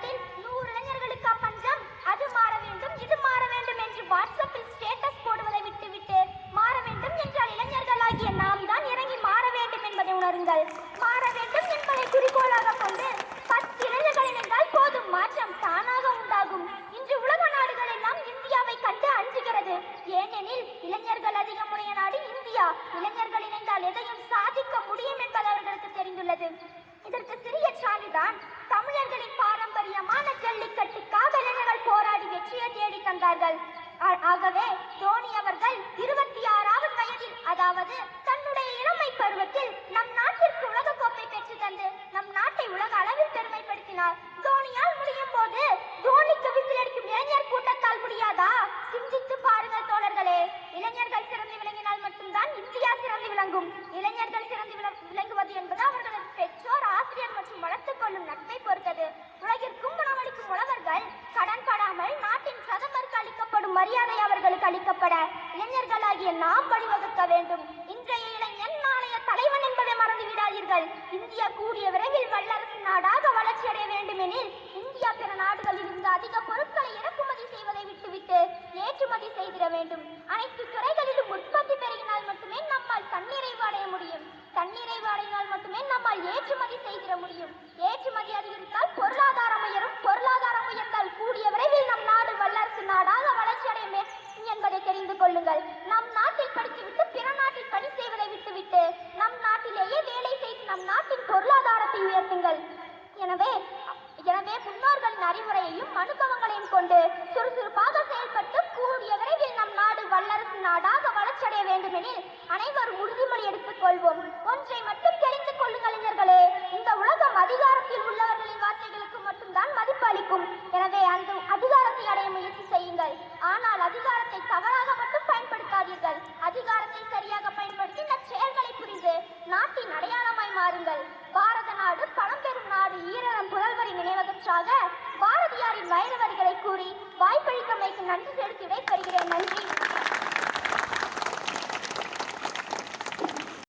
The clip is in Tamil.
காலத்தில் 100 இளைஞர்களுக்கா பஞ்சம்? அது மாற வேண்டும், இது மாற வேண்டும் என்று வாட்ஸ்அப்பில் ஸ்டேட்டஸ் போடுவதை விட்டுவிட்டு மாற வேண்டும் என்றால் இளைஞர்களாகிய நாம் தான் இறங்கி மாற வேண்டும் என்பதை உணருங்கள். மாற வேண்டும் என்பதை குறிக்கோளாக கொண்டு 10 இளைஞர்கள் இணைந்தால் போதும், மாற்றம் தானாக உண்டாகும். இன்று உலக நாடுகள் எல்லாம் இந்தியாவை கண்டு அஞ்சுகிறது. ஏனெனில் இளைஞர்கள் அதிகமுடைய நாடு இந்தியா. இளைஞர்கள் இணைந்தால் எதையும் சாதிக்க முடியும் என்பது அவர்களுக்கு தெரிந்துள்ளது. இதற்கு சிறிய சான்றுதான் தமிழர்களின் பாரம்பரியமான ஜல்லிக்கட்டுக்காக இளைஞர்கள் போராடி வெற்றியை தேடி தந்தார்கள். ஆகவே தோனி அவர்கள் 26வது வயதில், அதாவது தன்னுடைய இளமை பருவத்தில் நம் நாட்டிற்கு உலக கோப்பை பெற்று தந்து நம் நாட்டை உலக அளவில் பெருமைப்படுத்தினார். தோனியால் முடியும் போது தோனிக்கு விசிலடிக்கும் இளைஞர் கூட்டத்தால் முடியாதா? சிந்தித்து பாருங்கள் தோழர்களே. இளைஞர்கள் சிறந்து விளங்கினால் மட்டும்தான் இந்தியா சிறந்து விளங்கும். இளைஞர்கள் சிறந்து விளங்குவது என்பது அவர்களது பெற்றோர், ஆசிரியர் மற்றும் வளர்த்துக் கொள்ளும் நட்பை பொறுத்தது. உலகிற்கும் உணவளிக்கும் உழவர்கள் கடன் படாமல் நாட்டின் பிரதமருக்கு அளிக்கப்படும் மரியாதை அவர்களுக்கு அளிக்கப்பட இளைஞர்களாகிய நாம் வழிவகுக்க வேண்டும். இன்றைய இளைஞன் நாளைய தலைவன் என்பதை மறந்து விடாதீர்கள். இந்தியா கூடிய விரைவில் வல்லரசு நாடாக வளர்ச்சி அடைய வேண்டுமெனில் இந்தியா பிற நாடுகளில் இருந்து அதிக பொருட்களை இறக்குமதி செய்வதை விட்டுவிட்டு ஏற்றுமதி செய்திட வேண்டும். அனைத்து துறைகளிலும் உற்பத்தி பெருகினால் மட்டுமே நம்மால் தன்னிறைவு அடைய முடியும். தன்னிறைவு அடைந்தால் மட்டுமே நம்மால் ஏற்றுமதி செய்திட முடியும். ஏற்றுமதி அதிகரித்தால் பொருளாதாரம் உயரும். பொருளாதாரம் உயர்ந்தால் கூடிய விரைவில் நம் நாடு வல்லரசு நாடாக வளர்ச்சி அடையும் என்பதை தெரிந்து கொள்ளுங்கள். நம் நாட்டில் படித்துவிட்டு பிற நாட்டில் பணி செய்வதை விட்டுவிட்டு நம் நாட்டிலேயே வேலை செய்து நம் நாட்டின் பொருளாதாரத்தை உயர்த்துங்கள். எனவே முன்னோர்களின் அறிவுரையையும் அனுபவங்களையும் கொண்டு சுறுசுறுப்பாக செயல்பட்டு கூடிய விரைவில் நம் நாடு வல்லரசு நாடாக வளர்ச்சி அடைய வேண்டுமெனில் அனைவரும் உறுதிமொழி எடுத்துக் கொள்வோம். ஒன்றை மட்டும் தெரிந்து கொள்ளுங்கள் இளைஞர்களே, இந்த உலகம் அதிகாரத்தில் உள்ளவர்களின் வார்த்தைகளுக்கு மட்டும்தான் மதிப்பு அளிக்கும். எனவே அந்த அதிகாரத்தை அடைய முயற்சி செய்யுங்கள். ஆனால் அதிகாரத்தை தவறாக மட்டும் பயன்படுத்தாதீர்கள். அதிகாரத்தை சரியாக பயன்படுத்தி நற்செயல்களை புரிந்து நாட்டின் அடையாளமாய் மாறுங்கள். பாரத நாடு பழம்பெரும் நாடு. ஈரரம் புதல்வரின் நினைவகற்றாக பாரதியாரின் வைர வரிகளை கூறி வாய்ப்பளித்தமைக்கு நன்றி செலுத்தி விடை